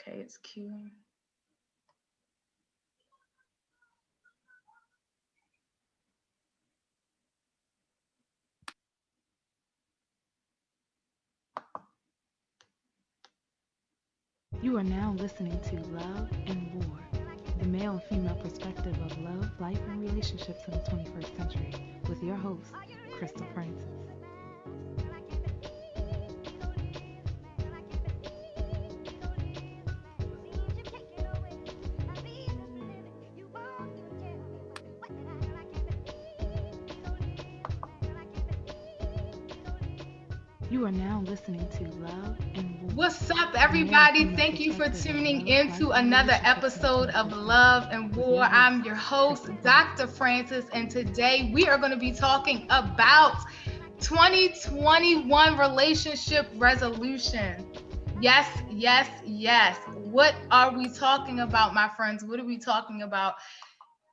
Okay, it's queuing. You are now listening to Love and War, the male and female perspective of love, life, and relationships in the 21st century, with your host, Crystal Francis. You are now listening to Love and War. What's up, the male and everybody? female Thank you for perspective of tuning love, life, into and another relationships in the episode of 21st Love century, and with War. your host, I'm your host, Crystal Francis. Dr. Francis, and today we are going to be talking about 2021 relationship resolution. Yes, yes, yes. What are we talking about, my friends? What are we talking about?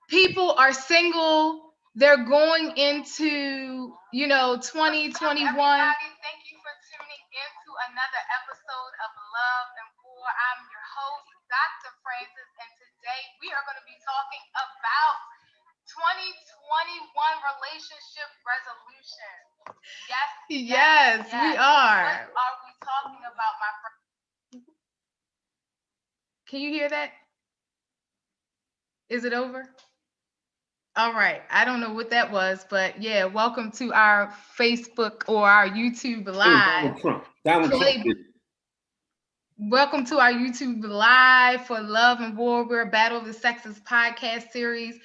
People are single. They're going into, 2021. Thank you for tuning into another episode of Love and War. I'm your host, Dr. Francis, and today we are going to be talking about 2021 relationship resolution. Yes, yes, we are. What are we talking about, my friend? Can you hear that? Is it over? All right. I don't know what that was, but yeah, welcome to our Facebook or our YouTube live. Donald Trump. Donald Trump did it. Welcome to our YouTube live for Love and War. We're a Battle of the Sexes podcast series.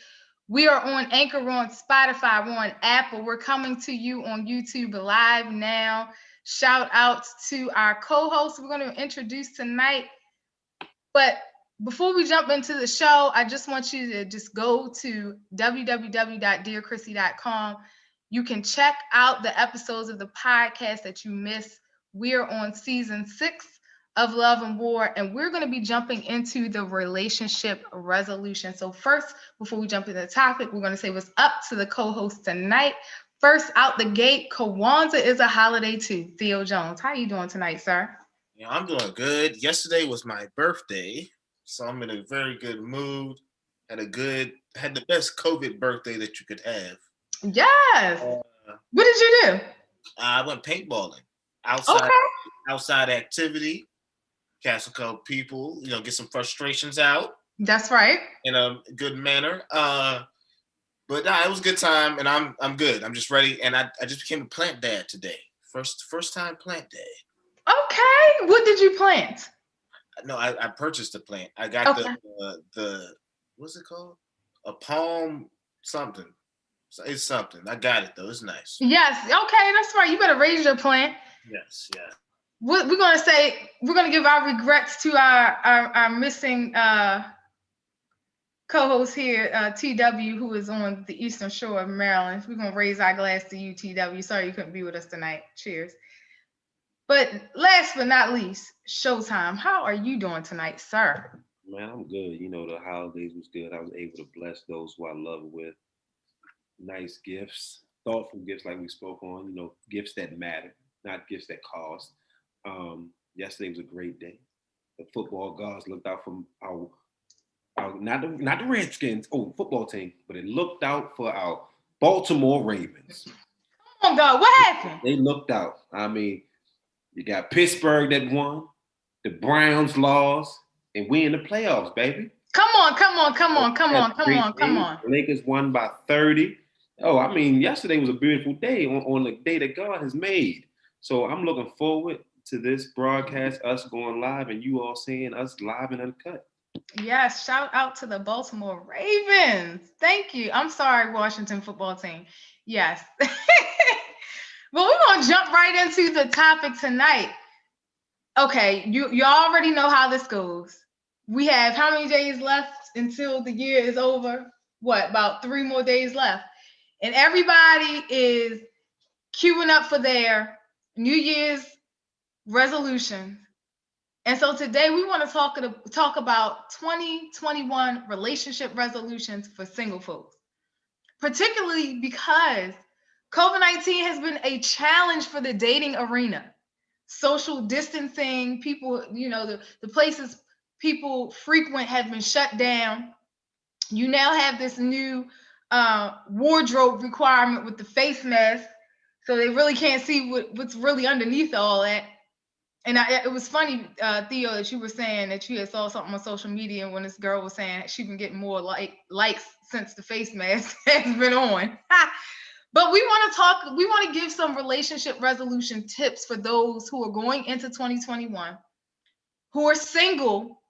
We are on Anchor, we're on Spotify, we're on Apple. We're coming to you on YouTube live now. Shout outs to our co-hosts we're going to introduce tonight. But before we jump into the show, I just want you to just go to www.dearchrissy.com. You can check out the episodes of the podcast that you missed. We're on season 6 of Love and War, and we're going to be jumping into the relationship resolution. So first, before we jump into the topic, we're going to say what's up to the co-host tonight. First out the gate, Kwanzaa is a holiday too. Theo Jones, how are you doing tonight, sir? Yeah, I'm doing good. Yesterday was my birthday, so I'm in a very good mood. Had the best COVID birthday that you could have. Yes. Uh, What did you do? I went paintballing Okay. outside activity, catch a couple people, get some frustrations out That's right. in a good manner. But nah, it was a good time, and I'm good. I'm just ready, and I just became a plant dad today. First time plant dad. Okay. What did you plant? No, I purchased the plant. I got Okay. the what's it called? A palm something. It's something. I got it though. It's nice. Yes. Okay. That's right. You better raise your plant. Yes, yeah. We're gonna say we're gonna give our regrets to our missing co-host here, TW, who is on the Eastern Shore of Maryland. We're gonna raise our glass to you, TW. Sorry you couldn't be with us tonight. Cheers. But last but not least, Showtime. How are you doing tonight, sir? Man, I'm good. The holidays was good. I was able to bless those who I love with nice gifts, thoughtful gifts like we spoke on, gifts that matter, not gifts that cost. Yesterday was a great day. The football gods looked out for our not the Redskins, football team, but it looked out for our Baltimore Ravens. Come on, God. What happened? They looked out. I mean, you got Pittsburgh that won, the Browns lost, and we in the playoffs, baby. Come on. Lakers won by 30. Oh, I mean, yesterday was a beautiful day on the day that God has made. So I'm looking forward to this broadcast, us going live, and you all seeing us live and uncut. Yes, shout out to the Baltimore Ravens. Thank you. I'm sorry, Washington football team. Yes. Well, we're going to jump right into the topic tonight. Okay, you already know how this goes. We have how many days left until the year is over? What, about 3 more days left? And everybody is queuing up for their New Year's resolutions. And so today we want to talk about 2021 relationship resolutions for single folks, particularly because COVID-19 has been a challenge for the dating arena. Social distancing, people, the places people frequent have been shut down. You now have this new wardrobe requirement with the face mask, so they really can't see what's really underneath all that. And it was funny, Theo, that you were saying that you had saw something on social media when this girl was saying she's been getting more likes since the face mask has been on. But we want to give some relationship resolution tips for those who are going into 2021, who are single,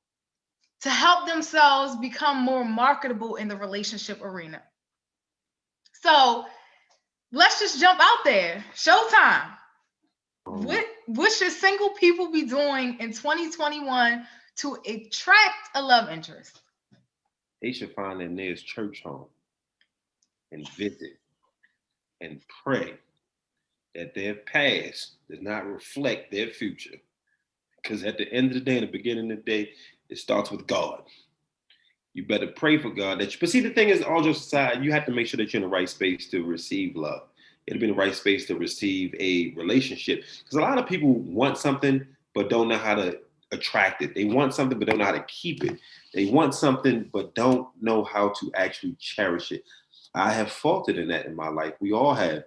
to help themselves become more marketable in the relationship arena. So let's just jump out there. Showtime. What should single people be doing in 2021 to attract a love interest? They should find their nearest church home and visit and pray that their past does not reflect their future. Because at the end of the day, in the beginning of the day, it starts with God. You better pray for God. But see, the thing is, all jokes aside, you have to make sure that you're in the right space to receive love. It'll be in the right space to receive a relationship. Because a lot of people want something, but don't know how to attract it. They want something, but don't know how to keep it. They want something, but don't know how to actually cherish it. I have faltered in that in my life. We all have.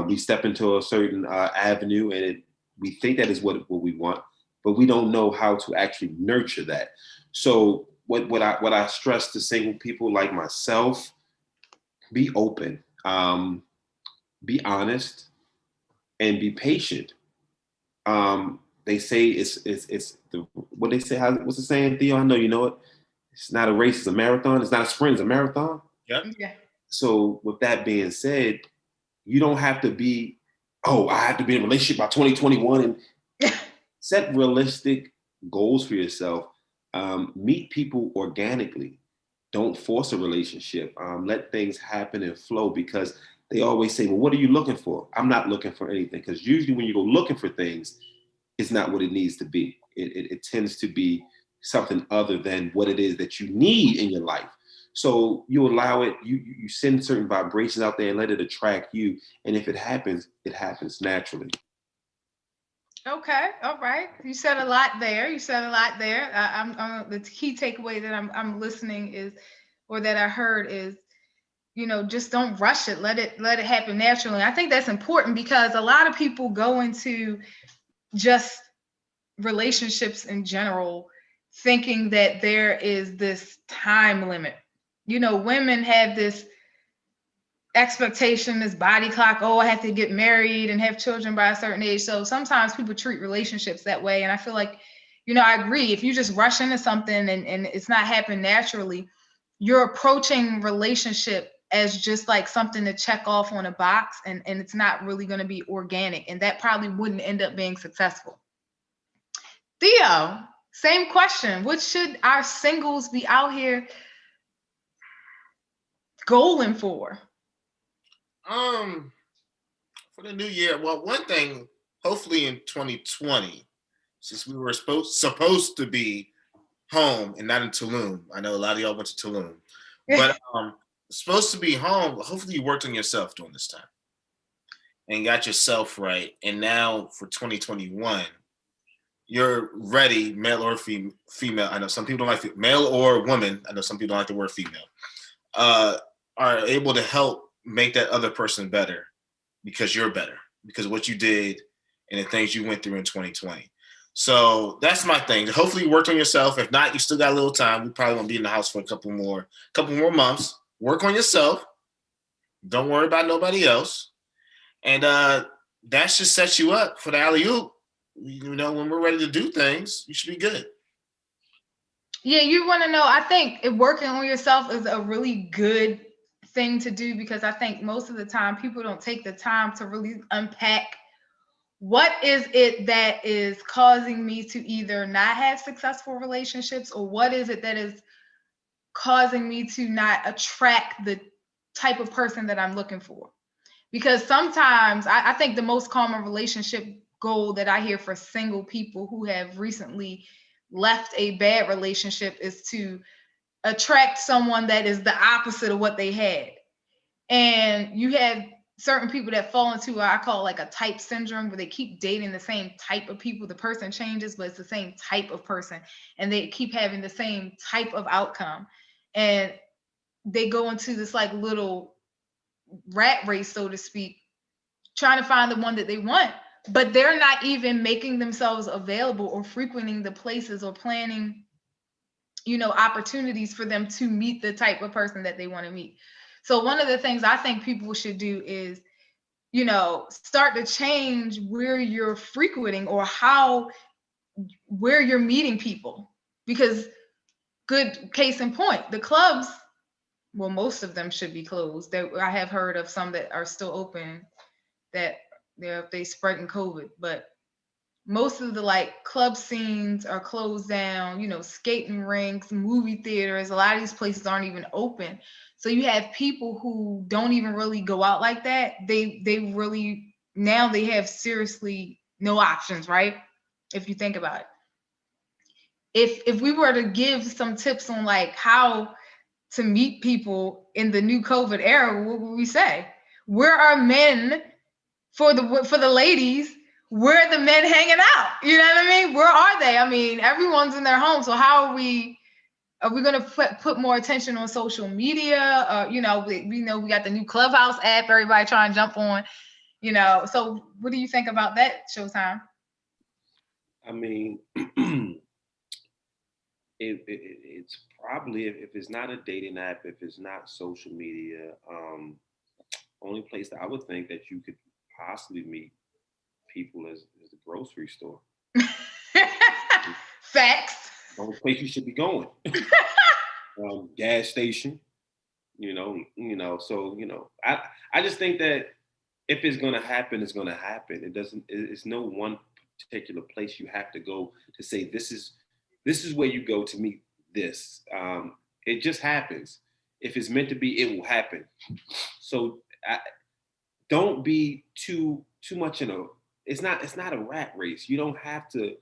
We step into a certain avenue, and we think that is what we want, but we don't know how to actually nurture that. So what I stress to single people like myself: be open, be honest, and be patient. They say what they say. What's the saying, Theo? I know you know it. It's not a race; it's a marathon. It's not a sprint; it's a marathon. Yep. Yeah. So with that being said, you don't have to be, I have to be in a relationship by 2021, and set realistic goals for yourself. Meet people organically. Don't force a relationship. Let things happen and flow, because they always say, well, what are you looking for? I'm not looking for anything, because usually when you go looking for things, it's not what it needs to be. It tends to be something other than what it is that you need in your life. So you allow it, you send certain vibrations out there and let it attract you. And if it happens naturally. Okay, all right. You said a lot there. I'm the key takeaway that I'm listening is, or that I heard is, just don't rush it. Let it happen naturally. I think that's important, because a lot of people go into just relationships in general thinking that there is this time limit. Women have this expectation, this body clock. Oh, I have to get married and have children by a certain age. So sometimes people treat relationships that way. And I feel like, I agree. If you just rush into something and it's not happening naturally, you're approaching relationship as just like something to check off on a box, and it's not really going to be organic. And that probably wouldn't end up being successful. Theo, same question. What should our singles be out here goaling for? For the new year, well, one thing, hopefully in 2020, since we were supposed to be home and not in Tulum. I know a lot of y'all went to Tulum, but supposed to be home. Hopefully you worked on yourself during this time and got yourself right. And now for 2021, you're ready, male or female. I know some people don't like male or woman. I know some people don't like the word female. Are able to help make that other person better, because you're better, because of what you did and the things you went through in 2020. So that's my thing. Hopefully you worked on yourself. If not, you still got a little time. We probably won't be in the house for a couple more months. Work on yourself. Don't worry about nobody else. And that should set you up for the alley-oop. When we're ready to do things, you should be good. Yeah, you want to know, I think working on yourself is a really good thing to do, because I think most of the time people don't take the time to really unpack what is it that is causing me to either not have successful relationships, or what is it that is causing me to not attract the type of person that I'm looking for. Because sometimes I think the most common relationship goal that I hear for single people who have recently left a bad relationship is to attract someone that is the opposite of what they had. And you have certain people that fall into what I call like a type syndrome, where they keep dating the same type of people. The person changes, but it's the same type of person, and they keep having the same type of outcome, and they go into this like little rat race, so to speak, trying to find the one that they want, but they're not even making themselves available or frequenting the places or planning, opportunities for them to meet the type of person that they want to meet. So one of the things I think people should do is, start to change where you're frequenting or where you're meeting people. Because, good case in point, the clubs, well, most of them should be closed. I have heard of some that are still open, that they spreading COVID, but most of the like club scenes are closed down, skating rinks, movie theaters, a lot of these places aren't even open. So you have people who don't even really go out like that. They really, now they have seriously no options, right? If you think about it. If we were to give some tips on like how to meet people in the new COVID era, what would we say? Where are men for the ladies? Where are the men hanging out? You know what I mean? Where are they? I mean, everyone's in their home. So how are we going to put more attention on social media? We know we got the new Clubhouse app, everybody trying to jump on, So what do you think about that, Showtime? I mean, it's probably, if it's not a dating app, if it's not social media, only place that I would think that you could possibly meet people is the grocery store. Facts. The only place you should be going. Gas station. So I just think that if it's gonna happen, it's gonna happen. It's no one particular place you have to go to say this is where you go to meet this. It just happens. If it's meant to be, it will happen. So don't be too much in a. It's not a rat race. You don't have to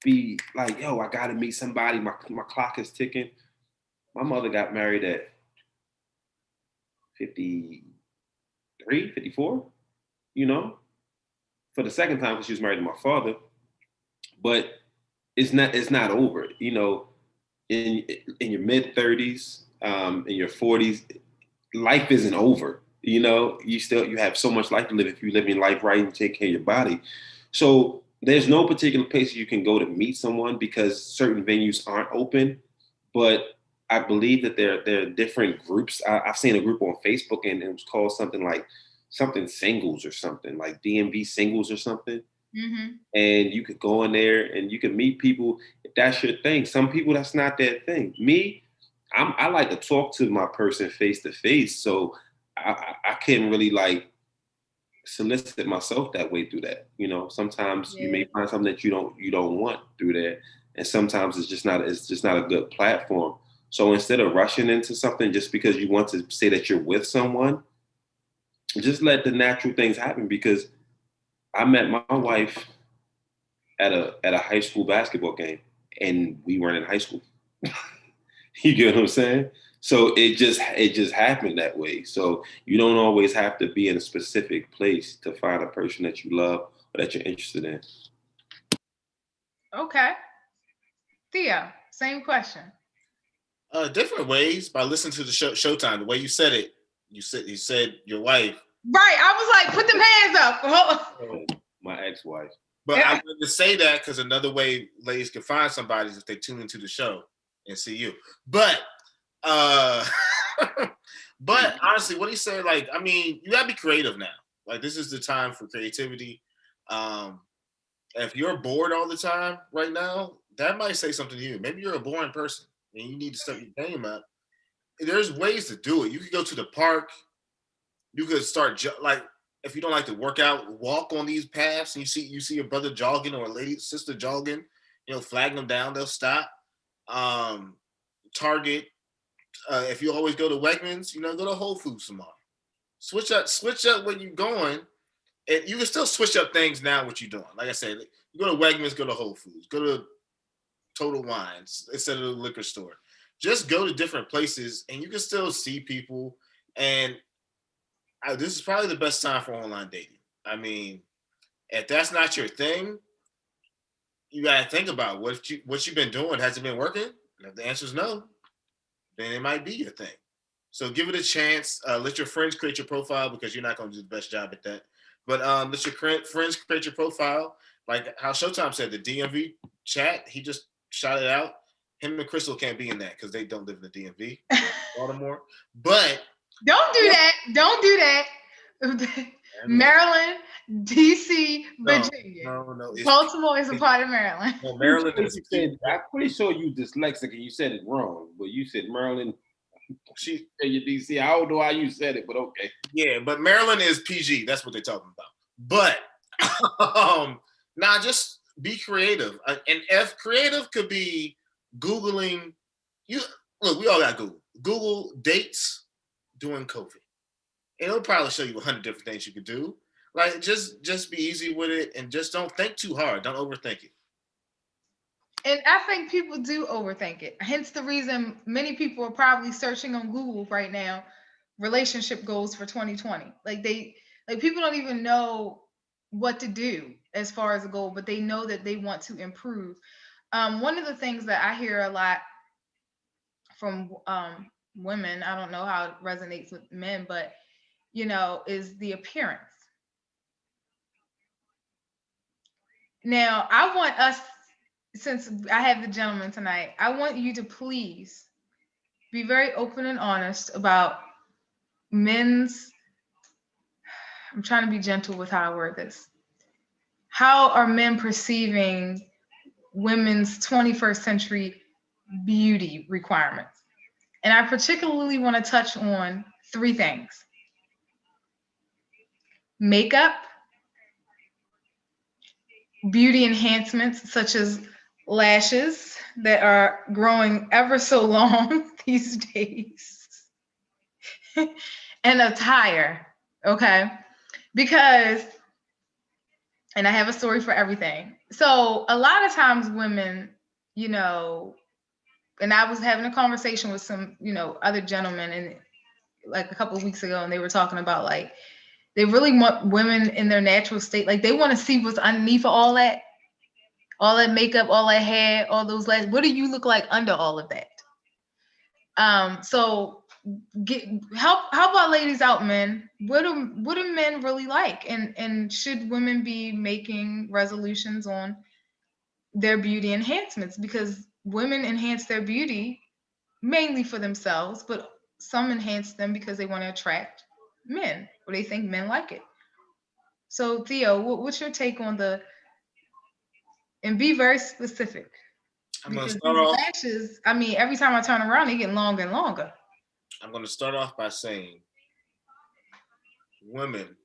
be like, yo, I got to meet somebody. My clock is ticking. My mother got married at 53, 54, for the second time, because she was married to my father. But it's not over. In your mid 30s, in your 40s, life isn't over. You have so much life to live if you live your life right and take care of your body. So there's no particular place you can go to meet someone because certain venues aren't open. But I believe that there are different groups. I've seen a group on Facebook and it was called something singles or something, like DMV singles or something. Mm-hmm. And you could go in there and you can meet people if that's your thing. Some people, that's not their thing. Me, I like to talk to my person face to face. So I can't really like solicit myself that way through that. Sometimes you may find something that you don't want through that. And sometimes it's just not a good platform. So instead of rushing into something just because you want to say that you're with someone, just let the natural things happen. Because I met my wife at a high school basketball game and we weren't in high school. You get what I'm saying? So it just happened that way. So you don't always have to be in a specific place to find a person that you love or that you're interested in. Okay. Thea, same question. Different ways by listening to the Showtime. The way you said it, you said your wife. Right. I was like, put them hands up. My ex-wife. But I wanted to say that because another way ladies can find somebody is if they tune into the show and see you. But honestly, what he said, like, I mean, you gotta be creative now. Like, this is the time for creativity. If you're bored all the time right now, that might say something to you. Maybe you're a boring person and you need to step your game up. There's ways to do it. You could go to the park. You could start like, if you don't like to work out, walk on these paths and you see a brother jogging or a sister jogging, flag them down, they'll stop. Target. If you always go to Wegmans, go to Whole Foods tomorrow. Switch up where you're going. And you can still switch up things now what you're doing. Like I said, you go to Wegmans, go to Whole Foods, go to Total Wines instead of the liquor store. Just go to different places and you can still see people. And this is probably the best time for online dating. I mean, if that's not your thing, you gotta think about what you've been doing. Has it been working? And if the answer is no, then it might be your thing. So give it a chance. Let your friends create your profile because you're not going to do the best job at that. But let your friends create your profile. Like how Showtime said, the DMV chat, he just shot it out. Him and Crystal can't be in that because they don't live in the DMV, Baltimore. But don't do that. Don't do that. Maryland, DC, Virginia. No. Baltimore is a part of Maryland. No, Maryland is. I'm pretty sure you dyslexic and you said it wrong, but you said Maryland. She said your DC. I don't know how you said it, but okay. Yeah, but Maryland is PG. That's what they're talking about. But just be creative. And if creative could be Googling, look, we all got Google. Google dates during COVID. It'll probably show you 100 different things you could do. Like just be easy with it and just don't think too hard. Don't overthink it. And I think people do overthink it. Hence the reason many people are probably searching on Google right now, relationship goals for 2020. Like people don't even know what to do as far as a goal, but they know that they want to improve. One of the things that I hear a lot from women, I don't know how it resonates with men, but is the appearance. Now, I want us, since I have the gentleman tonight, I want you to please be very open and honest about I'm trying to be gentle with how I word this. How are men perceiving women's 21st century beauty requirements? And I particularly want to touch on 3 things. Makeup, beauty enhancements such as lashes that are growing ever so long these days, and attire, okay? Because, and I have a story for everything. So a lot of times women, and I was having a conversation with some, other gentlemen and like a couple of weeks ago, and they were talking about like, they really want women in their natural state. Like they want to see what's underneath of all that makeup, all that hair, all those lashes. What do you look like under all of that? So help our ladies out, men. What do men really like? And should women be making resolutions on their beauty enhancements? Because women enhance their beauty mainly for themselves, but some enhance them because they want to attract men, or they think men like it. So Theo, what's your take on and be very specific. I'm going to start off. Lashes, I mean, every time I turn around, they get longer and longer. I'm going to start off by saying, women,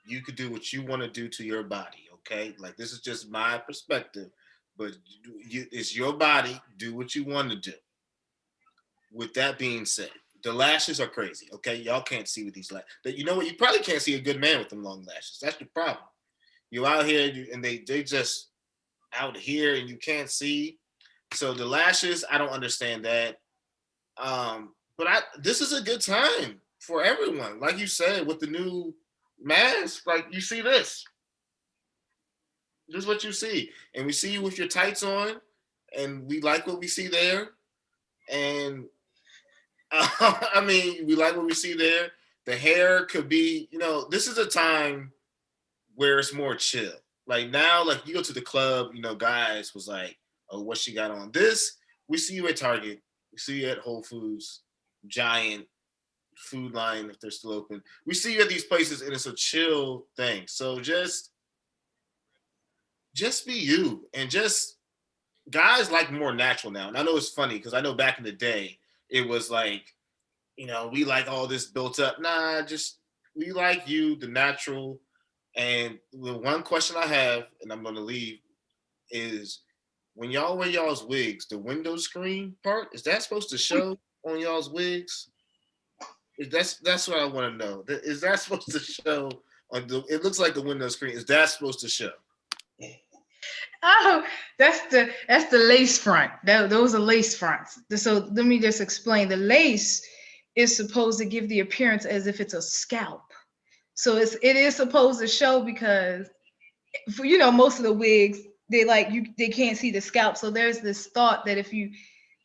you could do what you want to do to your body, okay? Like, this is just my perspective, but it's your body. Do what you want to do. With that being said, the lashes are crazy, okay? Y'all can't see with these lashes. You know what? You probably can't see a good man with them long lashes. That's the problem. You're out here, and they just out here, and you can't see. So the lashes, I don't understand that. But this is a good time for everyone. Like you said, with the new mask, like you see this. This is what you see. And we see you with your tights on, and we like what we see there. And I mean, we like what we see there. The hair could be, this is a time where it's more chill. Like now, like you go to the club, guys was like, oh, what she got on? This, we see you at Target. We see you at Whole Foods, Giant, Food Line, if they're still open. We see you at these places, and it's a chill thing. So just be you. And just, guys like more natural now. And I know it's funny because I know back in the day, it was like, we like all this built up. Nah, just we like you, the natural. And the one question I have, and I'm going to leave, is when y'all wear y'all's wigs, the window screen part, is that supposed to show on y'all's wigs? That's what I want to know. Is that supposed to show on it looks like the window screen. Is that supposed to show? Oh, that's the lace front. Those are lace fronts. So let me just explain. The lace is supposed to give the appearance as if it's a scalp. So it is supposed to show because for most of the wigs they can't see the scalp. So there's this thought that if you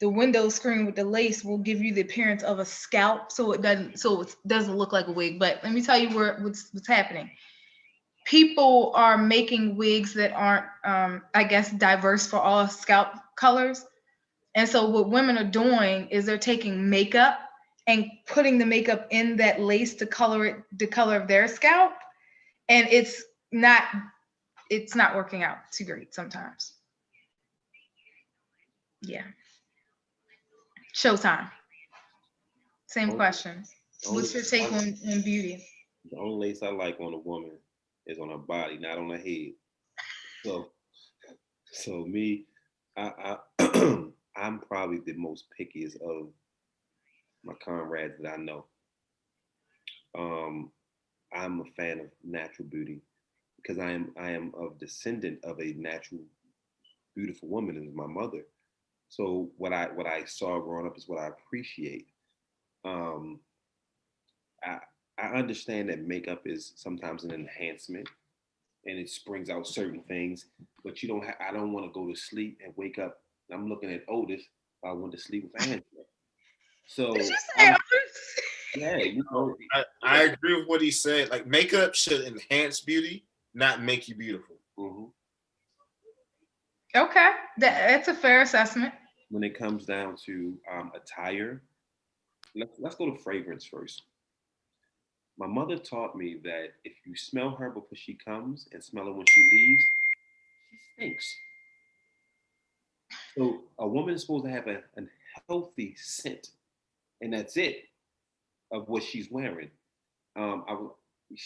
the window screen with the lace will give you the appearance of a scalp, so it doesn't look like a wig. But let me tell you what's happening. People are making wigs that aren't, I guess, diverse for all scalp colors. And so what women are doing is they're taking makeup and putting the makeup in that lace to color it the color of their scalp, and not it's not working out too great sometimes. Yeah. Showtime. Same Only, question. only, What's your take on beauty? the only lace I like on a woman is on her body, not on her head. So, so me, I I'm probably the most pickiest of my comrades that I know. Um, I'm a fan of natural beauty because I am of descendant of a natural beautiful woman, and my mother. So what I saw growing up is what I appreciate. Um, I I understand that makeup is sometimes an enhancement and it springs out certain things, but you don't. I don't want to go to sleep and wake up. I'm looking at Otis. I went to sleep with Angela. Did you So say I'm others? yeah, you know, I agree with what he said. Like makeup should enhance beauty, not make you beautiful. mhm. Okay, that's a fair assessment. When it comes down to attire, let's go to fragrance first. My mother taught me that if you smell her before she comes and smell her when she leaves, she stinks. So a woman is supposed to have a healthy scent, and that's it of what she's wearing. I,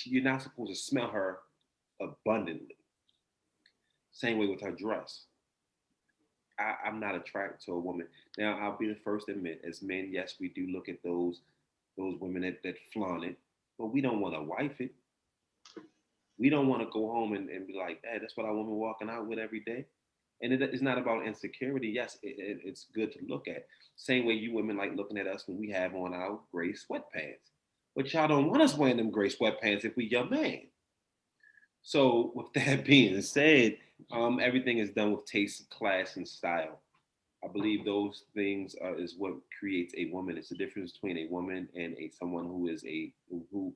you're not supposed to smell her abundantly. Same way with her dress. I'm not attracted to a woman. Now I'll be the first to admit, as men, yes, we do look at those women that flaunt it, but we don't want to wife it. We don't want to go home and be like, hey, that's what our woman walking out with every day. And it's not about insecurity. Yes, it's good to look at. Same way you women like looking at us when we have on our gray sweatpants. But y'all don't want us wearing them gray sweatpants if we your man. So with that being said, everything is done with taste, class, and style. I believe those things is what creates a woman. It's the difference between a woman and a someone who is a who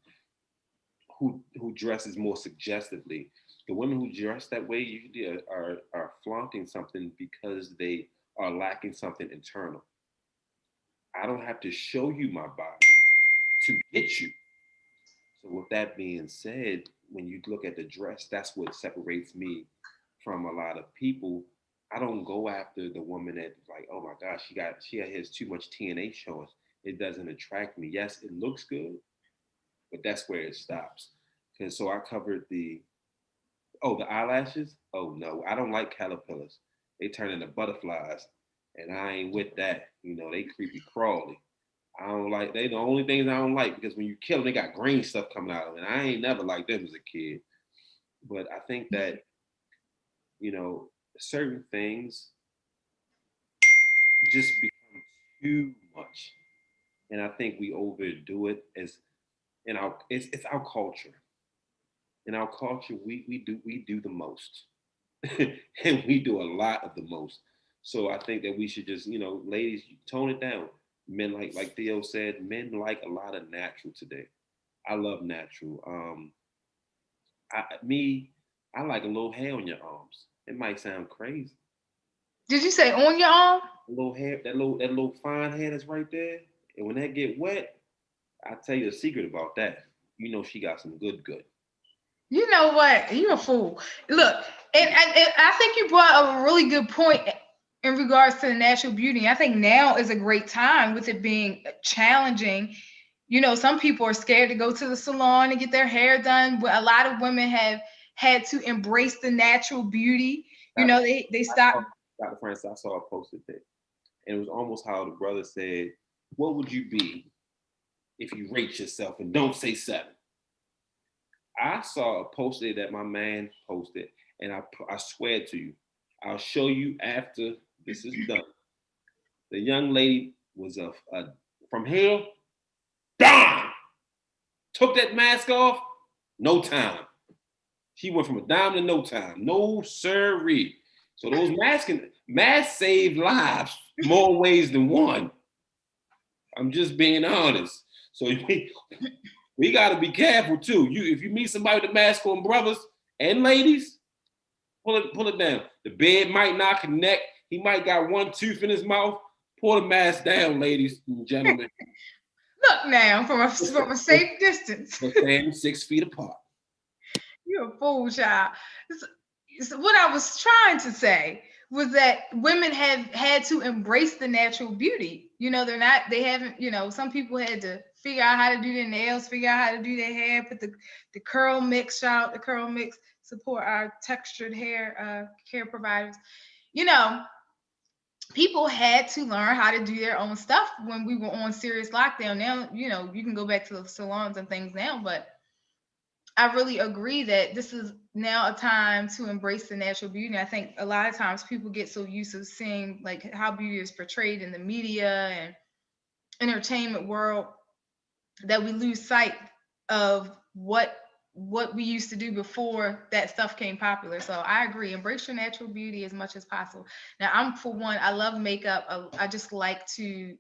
dresses more suggestively. The women who dress that way usually are flaunting something because they are lacking something internal. I don't have to show you my body to get you. So with that being said, when you look at the dress, that's what separates me from a lot of people. I don't go after the woman that like, oh my gosh, she has too much TNA showing. It doesn't attract me. Yes, it looks good, but that's where it stops. And so I covered the eyelashes. Oh no, I don't like caterpillars. They turn into butterflies, and I ain't with that. You know, they creepy crawly. I don't like. They the only things I don't like because when you kill them, they got green stuff coming out of them. And I ain't never liked them as a kid. But I think that certain things just become too much, and I think we overdo it as in our it's our culture. In our culture, we do the most, and we do a lot of the most. So I think that we should just ladies, tone it down. Men like Theo said, men like a lot of natural today. I love natural. I like a little hair on your arms. It might sound crazy. Did you say on your arm? A little hair, that little fine hair that's right there, and when that get wet, I tell you a secret about that. You know she got some good. You know what? You're a fool. Look, and I think you brought up a really good point in regards to the natural beauty. I think now is a great time with it being challenging. Some people are scared to go to the salon and get their hair done. But a lot of women have had to embrace the natural beauty. Dr. They I stop. saw, Dr. Francis, I saw a post today, and it was almost how the brother said, "What would you be if you rate yourself and don't say 7?" I saw a poster that my man posted, and I swear to you, I'll show you after this is done. The young lady was from here down, took that mask off. No time. She went from a dime to no time. No sirree. So those masks save lives more ways than one. I'm just being honest. So we got to be careful too. If you meet somebody with a mask on, brothers and ladies, pull it down. The bed might not connect. He might got one tooth in his mouth. Pull the mask down, ladies and gentlemen. Look now, from a safe distance. We're standing 6 feet apart. You're a fool, child. So what I was trying to say was that women have had to embrace the natural beauty. They haven't, some people had to figure out how to do their nails, figure out how to do their hair, put the curl mix, shout out the curl mix, support our textured hair care providers. People had to learn how to do their own stuff when we were on serious lockdown. Now, you can go back to the salons and things now, but I really agree that this is now a time to embrace the natural beauty. I think a lot of times people get so used to seeing like how beauty is portrayed in the media and entertainment world that we lose sight of what we used to do before that stuff came popular. So I agree, embrace your natural beauty as much as possible. Now, I'm, for one, I love makeup. I just like to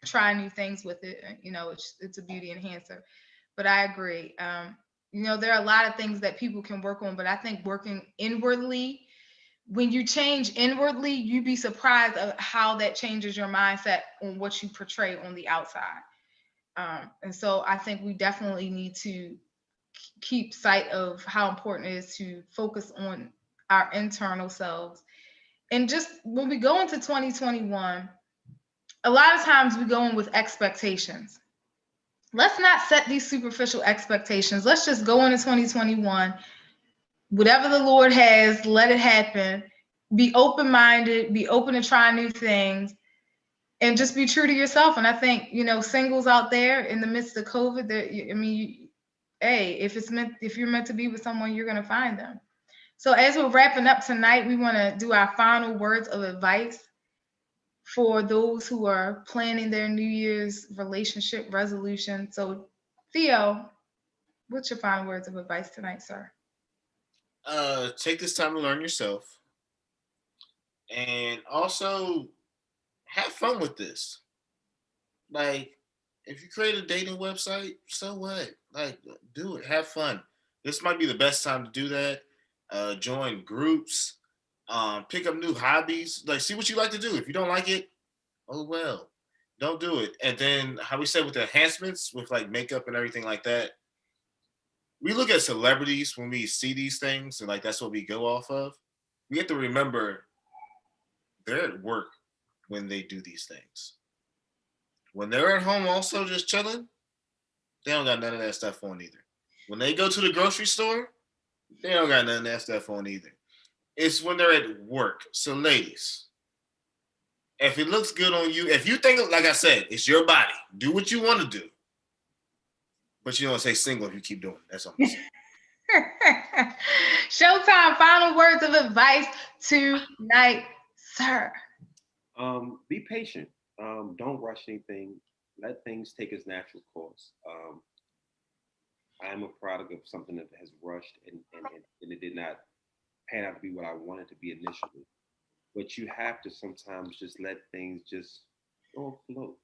try new things with it. It's a beauty enhancer. But I agree. There are a lot of things that people can work on, but I think working inwardly, when you change inwardly, you'd be surprised of how that changes your mindset on what you portray on the outside. And so I think we definitely need to keep sight of how important it is to focus on our internal selves. And just when we go into 2021, a lot of times we go in with expectations. Let's not set these superficial expectations. Let's just go into 2021. Whatever the Lord has, let it happen. Be open-minded, be open to try new things, and just be true to yourself. And I think, singles out there in the midst of COVID, if you're meant to be with someone, you're going to find them. So as we're wrapping up tonight, we want to do our final words of advice for those who are planning their New Year's relationship resolution. So, Theo, what's your final words of advice tonight, sir? Take this time to learn yourself, and also have fun with this. Like, if you create a dating website, so what? Like, do it. Have fun. This might be the best time to do that. Join groups. Pick up new hobbies. Like, see what you like to do. If you don't like it, oh well, don't do it. And then, how we say with the enhancements, with like makeup and everything like that, we look at celebrities when we see these things, and like that's what we go off of. We have to remember they're at work when they do these things. When they're at home, also just chilling, they don't got none of that stuff on either. When they go to the grocery store, they don't got none of that stuff on either. It's when they're at work. So, ladies, if it looks good on you, if you think, like I said, it's your body, do what you want to do. But you don't say single if you keep doing it. That's all I'm saying. Showtime, final words of advice tonight, sir. Be patient. Don't rush anything. Let things take its natural course. I am a product of something that has rushed and it did not pan out to be what I wanted to be initially. But you have to sometimes just let things just go flow.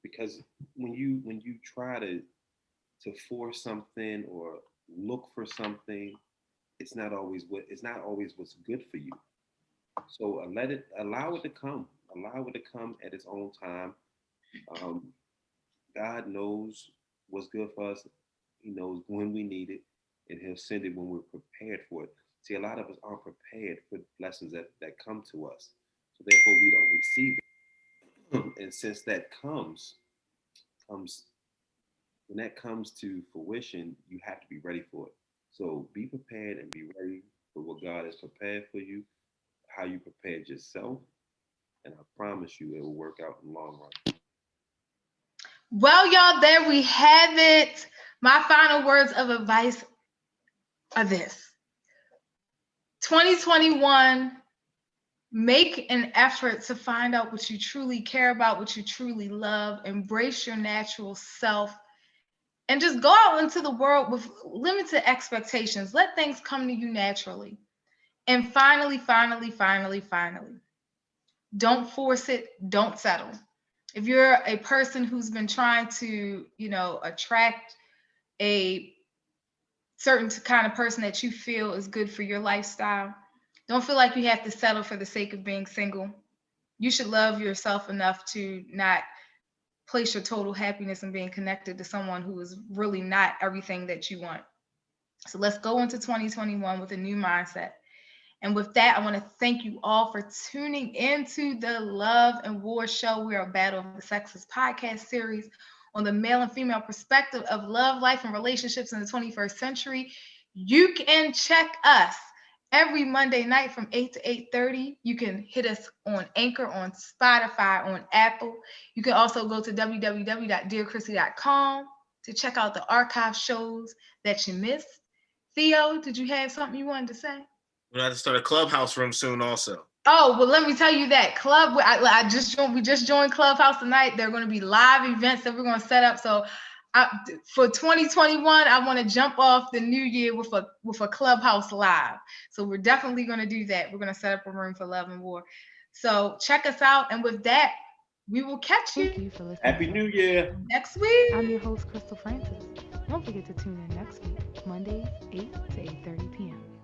Because when you try to force something or look for something, it's not always what's good for you. So allow it to come. Allow it to come at its own time. God knows what's good for us. He knows when we need it, and He'll send it when we're prepared for it. See, a lot of us aren't prepared for blessings that come to us. So therefore, we don't receive it. And since that comes when that comes to fruition, you have to be ready for it. So be prepared and be ready for what God has prepared for you, how you prepared yourself, and I promise you it will work out in the long run. Well, y'all, there we have it. My final words of advice are this. 2021, make an effort to find out what you truly care about, what you truly love. Embrace your natural self. And just go out into the world with limited expectations. Let things come to you naturally. And finally, don't force it. Don't settle. If you're a person who's been trying to, attract a certain kind of person that you feel is good for your lifestyle, don't feel like you have to settle for the sake of being single. You should love yourself enough to not place your total happiness in being connected to someone who is really not everything that you want. So let's go into 2021 with a new mindset. And with that, I want to thank you all for tuning into the Love and War Show. We are a Battle of the Sexes podcast series on the male and female perspective of love, life, and relationships in the 21st century. You can check us every Monday night from 8 to 8:30. You can hit us on Anchor, on Spotify, on Apple. You can also go to www.dearchrissy.com to check out the archive shows that you missed. Theo, did you have something you wanted to say? We're going to have to start a clubhouse room soon also. Oh, well, let me tell you that we just joined Clubhouse tonight. There are going to be live events that we're going to set up. So for 2021, I want to jump off the new year with a Clubhouse live. So we're definitely going to do that. We're going to set up a room for Love and War. So check us out. And with that, we will catch you. Thank you for listening. Happy New Year. Next week. I'm your host, Crystal Francis. Don't forget to tune in next week, Mondays, 8 to 8:30 p.m.